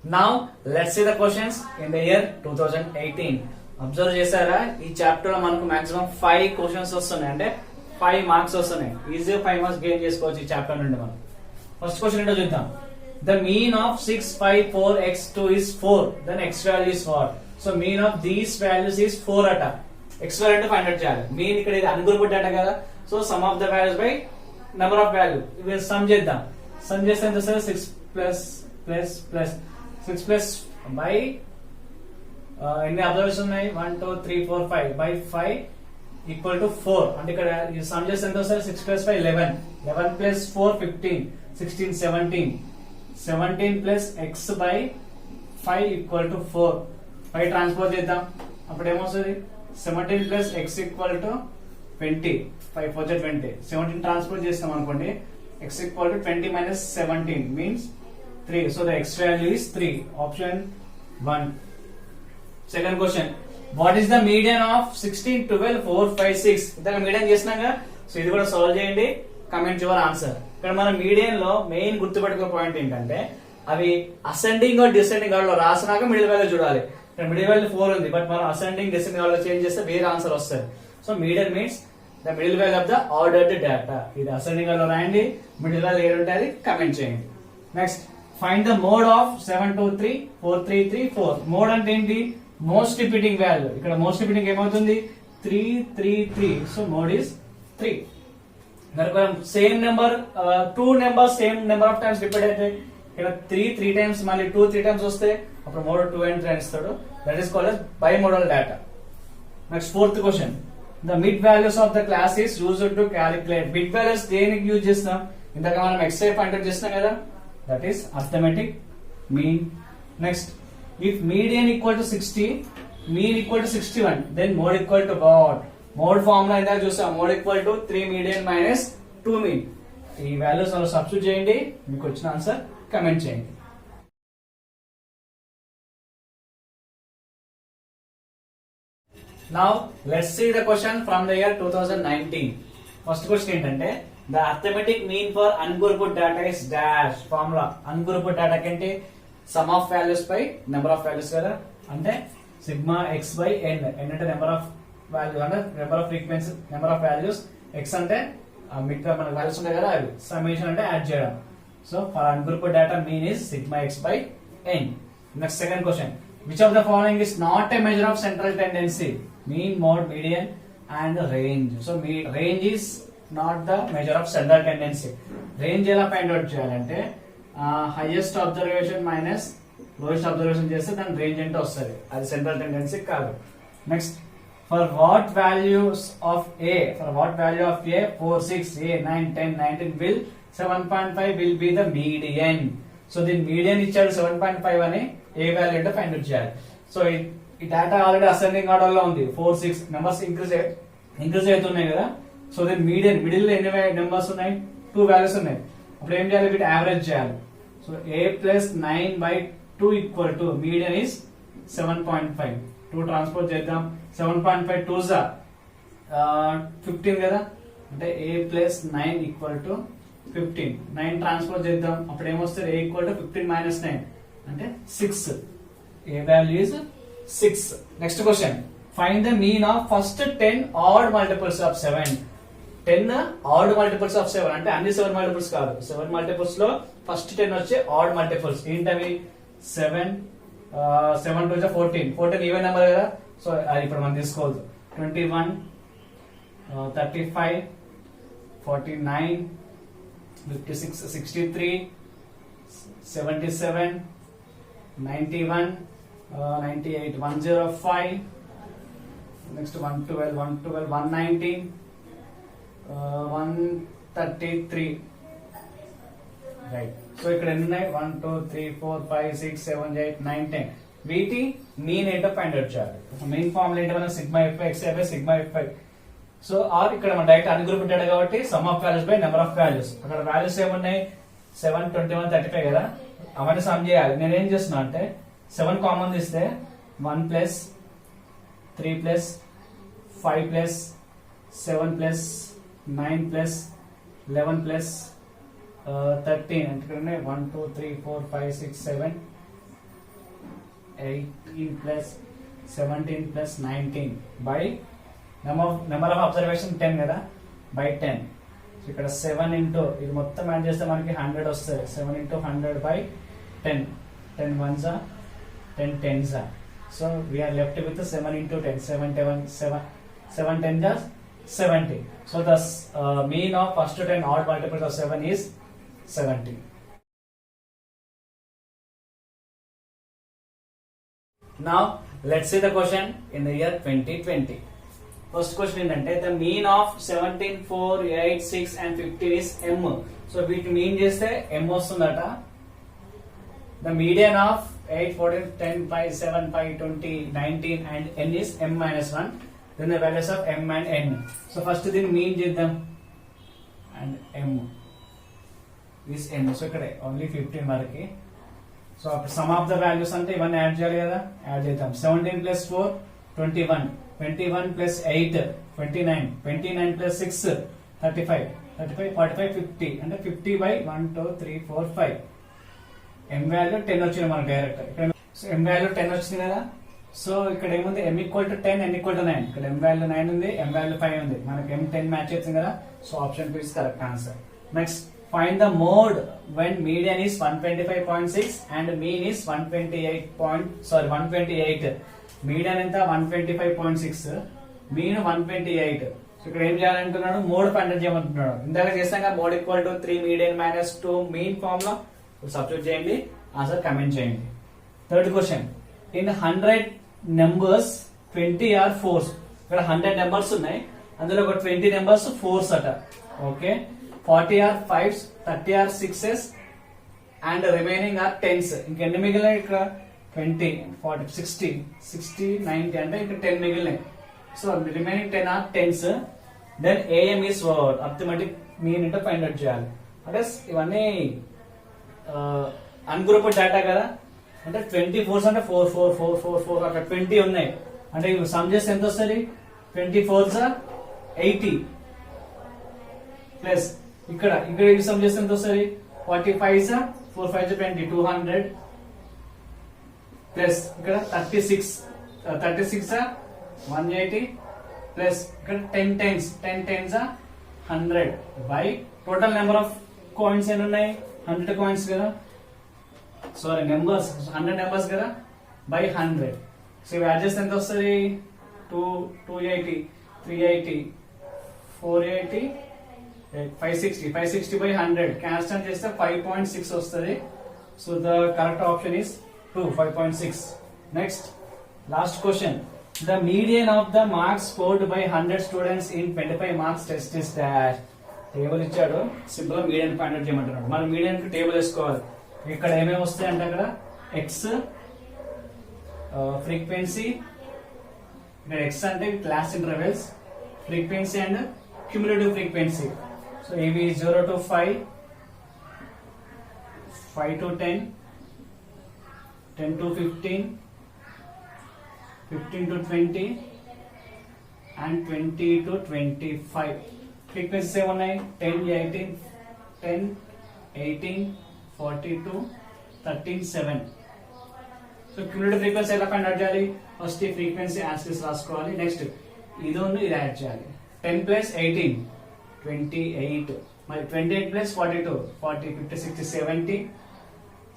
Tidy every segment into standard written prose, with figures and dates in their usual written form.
Now let's see the questions in the year 2018. Observe చేశారా ఈ chapter లో మనకు మాక్సిమం 5 క్వశ్చన్స్ వస్తున్నాయి, అంటే 5 మార్క్స్ వస్తున్నాయి. ఈజీగా 5 మార్క్స్ గెయిన్ చేసుకోవచ్చు ఈ చాప్టర్ నుండి. మనం ఫస్ట్ క్వశ్చన్ ఏంటో చూద్దాం. The mean of 6, 5, 4, x2 is 4. Then x value is what? So mean of these values is 4 అట. x value అంటే ఫైండ్ అవుట్ చేయాలి. మీన్ ఇక్కడ ఇది అన్గ్రూప్డ్ డేటా కదా, so some of the values by number of value ఇవి some చేద్దాం. Some చేస్తే ఎంత వస్తుంది? 6 plus plus plus 6 plus by ఎన్ని అబ్జర్వేషన్ ఉన్నాయి? 1 2 3 4 5 బై 5 ఈక్వల్ టు 4. అంటే ఇక్కడ సమ్ చేస్తే ఎంత వస్తుంది? 6 plus 5 11, 11 plus 4 15, 16 17, 17 plus x by 5 equal to 4. 5 transpose చేద్దాం, అప్పుడు ఏమొస్తుంది? 17 plus x equal to 20, 5 4 20. 17 transpose చేస్తాం అనుకోండి, x equal to 20 minus 17 means 3. So the x value is 3. Option 1. Second question. What is the median of 16, 12, 4, 5, 6? ఇంతగా median చేసినాక, so ఇది కూడా solve చేయండి, కమెంట్ యువర్ ఆన్సర్. ఇక్కడ మన మీడియన్ లో మెయిన్ గుర్తుపెట్టుకునే పాయింట్ ఏంటంటే అవి అసెండింగ్ డిసెండింగ్ ఆర్డర్ లో రాసినాక మిడిల్ వాల్యూ చూడాలి. ఇక్కడ మిడిల్ వాల్యూ 4 ఉంది, బట్ మనం అసెండింగ్ డిసెండింగ్ ఆర్డర్ లో చేంజ్ చేస్తే వేరే ఆన్సర్ వస్తుంది. So median means the middle value of the ordered data. ఇది అసెండింగ్ ఆర్డర్ లో రాయండి, మిడిల్ వాల్యూ ఏది ఉంటే అది కమెంట్ చేయండి. Next, find the mode of 7 2 3 4 3 3 4. Mode అంటే ఏంటి? Most repeating value. ఇక్కడ మోస్ట్ రిపీటింగ్ ఏమవుతుంది? 3 3 3. So mode is 3. Same number 2 numbers same number of times repeat అయితే ఇక్కడ 3 టైమ్స్ మళ్ళీ 2 3 టైమ్స్ వస్తే అప్పుడు మోడ్ 2 and 3 ఇస్తాడు. That is called as bimodal data. Next fourth question. The mid values of the class is used to calculate. Mid values దేనికి use చేస్తాం? ఇందాక మనం ఎక్స్ఐ ఫైండ్ అవుట్ చేస్తాం కదా, that is arithmetic mean. Next, if median equal to 60, mean equal to 61, then mode equal to what? Mode formula ఇందాక చూసాం, mode equal to 3 median minus 2 mean. ఈ values అలా సబ్స్టిట్యూట్ చేయండి, మీకు వచ్చిన ఆన్సర్ కమెంట్ చేయండి. Now let's see the question from the year 2019. First question ఏంటంటే the arithmetic mean for ungrouped data is dash. Formula ungrouped data కంటే sum of values by number of values కదా, అంటే sigma x by n. n అంటే number of value అంటే number off frequency, number of values. x అంటే మిగతా మనకు values ఉంటాయి కదా, అవి సమ్మేషన్ అంటే యాడ్ చేయడం. So for ungrouped data mean is sigma x by n. Next, second question. Which of the following is not a measure of central tendency? Mean, mode, median and range. So range is not the measure of central tendency. Range ఎలా find out చేయాలంటే highest observation minus lowest observation చేస్తే దాని range అంటే వస్తుంది, అది central tendency కాదు. Next, for what values of A, for what value of A 4 6 8 9 10 19 will 7.5 will be the median. So దీని median ఇచ్చాడు 7.5 అని, ఏ వాల్యూ అంటే ఫైండ్ అవుట్ చేయాలి. సో ఈ డేటా ఆల్రెడీ అసెండింగ్ ఆర్డర్ లో ఉంది, 4 6 నెంబర్స్ ఇంక్రీజ్ అవుతున్నాయి కదా. సో దీని మీడియన్, మిడిల్ లో ఎన్ని నెంబర్స్ ఉన్నాయి? 2 వాల్యూస్ ఉన్నాయి. అప్పుడు ఏం చేయాలి? వీటి యావరేజ్ చేయాలి. So a plus 9 by 2 equal to median is 7.5. 2 transport చేద్దాం, 7.5 2 15 కదా, అంటే a plus 9 equal to 15. 9 transport చేద్దాం, అప్పుడు ఏమొస్తుంది? a ఈక్వల్ టు 15 మైనస్ 9 అంటే 6. a value is 6. Next question. Find the mean of first 10 add multiples of 7. 10 add multiples of 7 అంటే అన్ని 7 multiples కాదు, 7 మల్టిపుల్స్ లో ఫస్ట్ 10 వచ్చే ఆడ్ మల్టిపుల్స్ ఏంటవి? 7 7 2 14, 14 ఈవెన్ నెంబర్ కదా, సో అది ఇప్పుడు మనం తీసుకోవద్దు. 21 35 49 56 63 77 91 98 105. నెక్స్ట్ 112 112 119 133. రైట్. సో ఇక్కడ ఎన్ని ఉన్నాయి? 1 2 3 4 5 6 7 8 9 10. వీటి మీన్ ఏంటో ఫైండ్ అవుట్ చేయాలి. మెయిన్ ఫార్ములా ఏంటో మనం sigma F X by sigma F. So or ఇక్కడ మన డైరెక్ట్ అన్గ్రూప్ డేటా కాబట్టి sum of values by number of values. అక్కడ వాల్యూస్ ఏమున్నాయి? 7 21 35 కదా, అవన్నీ సమ్ చేయాలి. నేనేం చేస్తున్నా అంటే 7 కామన్ తీస్తే 1 plus 3 plus 5 plus 7 plus 9 plus 11 plus 13 అంటే 1 2 3 4 5 6 7 18 plus 17 plus 19 by number of observation 10 కదా, బై 10. సో ఇక్కడ 7 ఇంటూ ఇది మొత్తం యాడ్ చేస్తే మనకి 100 వస్తుంది. 7 into 100 by 10. 10 ones are 10 tens are. So we are left with 7 into 10. 7 tens are 70. So the mean of first 10 odd multiples of 7 is 70. Now let's see the question in the year 2020. First question ఏంటంటే the mean of 17, 4, 8, 6 and 15 is m. So వీటి mean చేస్తే m వస్తుందట. The median of 8, 14, 10, 5, 7, 5, 20, 19 and n is m minus 1. Then the values of m and n. So first దీన్ని mean చేద్దాం. And m is n. So ఇక్కడ only 15 వరకు. So అప్పుడు some of the values అంటే ఇవన్నీ add చేయాలి కదా, యాడ్ చేద్దాం. 17 plus 4 21, 21 plus 8 29, 29 plus 6 35, 35 45 50 అంటే 50 by 1 2 3 4 5. m వాల్యూ 10 వచ్చింది మనకు డైరెక్ట్. ఇక్కడ సో m వాల్యూ 10 వచ్చింది కదా. సో ఇక్కడ ఏముంది, m equal to 10 n equal to 9. ఇక్కడ m వాల్యూ 9 ఉంది, m వాల్యూ 5 ఉంది. మనకి m 10 మ్యాచ్ అవుతుంది కదా. So option 2 is correct answer. Next find the mode when median is 125.6 and mean is 128. Median ఎంత 125.6, మీన్ 128. సో ఇక్కడ ఏం చేయాలంటున్నాడు, మోడ్ ఫైండ్ చేయమంటున్నాడు. ఇందాక చేస్తాం కదా, mode equal to 3 median minus 2 mean form లో సబ్స్టిట్యూట్ చేయండి, ఆన్సర్ కమెంట్ చేయండి. Third question, in 100 numbers 20 are fours. ఇక్కడ 100 నెంబర్స్ ఉన్నాయి, అందులో ఒక 20 నెంబర్స్ ఫోర్స్ అట. Okay, 40 are 5s, 30 are 6s and remaining are 10s. ఇంకెన్ని మిగిలినాయి ఇక్కడ, 20, 40, 60, 60, 90 అంటే ఇక్కడ 10 మిగిలినాయి. So remaining 10 are 10s. Then AM is arithmetic mean అంటే ఫైండ్ అవుట్ చేయాలి. అంటే ఇవన్నీ అన్గ్రూప్డ్ డేటా కదా. అంటే 20 ఫోర్స్ అంటే 4 4 4 4 4 అక్కడ 20 ఉన్నాయి. అంటే ఇవి సమ్ చేస్తే ఎంత వస్తుంది, 20 4s 80 ప్లస్ ఇక్కడ ఇవి సమ్ చేస్తే ఎంత వస్తుంది, 45s 4 5s 20 200 ప్లస్ ఇక్కడ 36 180 ప్లస్ ఇక్కడ 10 tens 100 by total number of coins ఎన్ని ఉన్నాయి, 100 కాయిన్స్ కదా, సారీ నెంబర్స్ 100 నెంబర్స్ కదా, బై 100. సో ఇవి యాడ్ చేస్తే ఎంత వస్తుంది, 280 380 480 560 బై 100 క్యాన్సల్ చేస్తే 5.6 వస్తుంది. So the correct option is 5.6. Next last question, the median of the marks scored by 100 students in 25 marks test is dash. Table ఇచ్చాడు, simple గా median find out చేయమంటున్నాడు. మనం మీడియన్ కి టేబుల్ వేసుకోవాలి. ఇక్కడ ఏమేమి వస్తాయి అంటే అక్కడ ఎక్స్ ఫ్రీక్వెన్సీ, ఇక్కడ ఎక్స్ అంటే class intervals, frequency and cumulative frequency. So ఇవి 0 to 5, 5 to 10, 10 to 15, 15 to 20 and 20 to 25. Frequency ఏమున్నాయి, 10 18 10 18 42 13 7. సో క్యూములేటివ్ ఫ్రీక్వెన్సీ ఎలా ఫైండ్ అవుట్ చేయాలి, ఫస్ట్ ఈ ఫ్రీక్వెన్సీ యాక్సిస్ రాసుకోవాలి. నెక్స్ట్ ఇది యాడ్ చేయాలి. 10 plus 18 28, మరి 28 plus 42 40 50 60 70,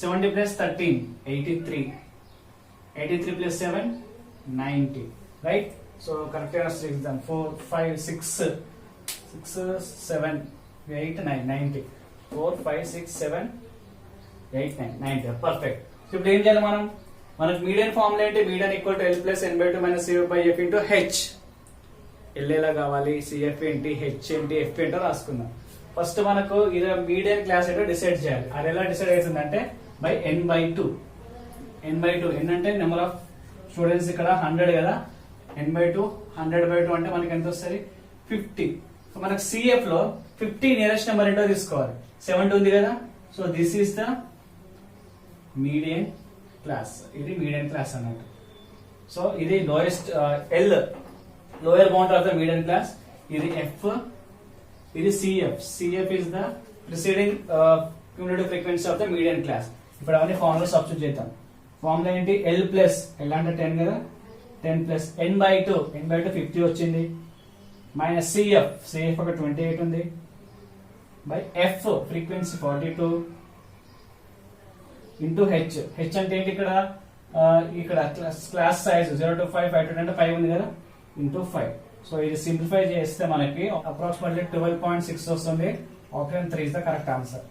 70 plus 13 83, 83 plus 7 90, right? So correct answer is done. 4 5 6 7 8 9 90, 4 5 6 7 8 9 90. Perfect. ఇప్పుడు ఏం చేయాలి, మనకు మీడియన్ ఫార్ములా ఏంటి, median equal to L plus N by 2 minus CF by F into H. L ఎలా కావాలి, CF ఏంటి, H ఏంటి, F ఏంటో రాసుకుందాం. ఫస్ట్ మనకు ఇది మీడియన్ క్లాస్ ఏంటో డిసైడ్ చేయాలి. అది ఎలా డిసైడ్ అవుతుందంటే by N by 2. N by 2 N అంటే నెంబర్ ఆఫ్ స్టూడెంట్స్ ఇక్కడ 100 కదా, N by 2 100 by 2 అంటే మనకి ఎంత వస్తుంది, 50. సో మనకు CF లో 50 నియరెస్ట్ నెంబర్ ఏంటో తీసుకోవాలి. 70 ఉంది కదా. So this is the median class. ఇది మీడియన్ క్లాస్ అన్నట్టు. సో ఇది lowest L lower boundary of the median class. ఇది F, ఇది CF. CF is the preceding cumulative frequency of the median class. ఇప్పుడు అవన్నీ ఫార్ములా సబ్స్టిట్యూట్ చేద్దాం. Formula ఏంటి, L plus L అంటే 10 కదా, 10 ప్లస్ n/2 50 వచ్చింది, మైనస్ సిఎఫ్ ఒక 28 ఉంది, by F frequency 42 into H అంటే ఏంటి ఇక్కడ క్లాస్ సైజ్ 0 to 5 5 to 10 అంటే 5 ఉంది కదా, ఇంటూ 5. సో ఇది సింప్లిఫై చేస్తే మనకి అప్రాక్సిమేట్లీ 12.6 వస్తుంది. Option 3 is the correct answer.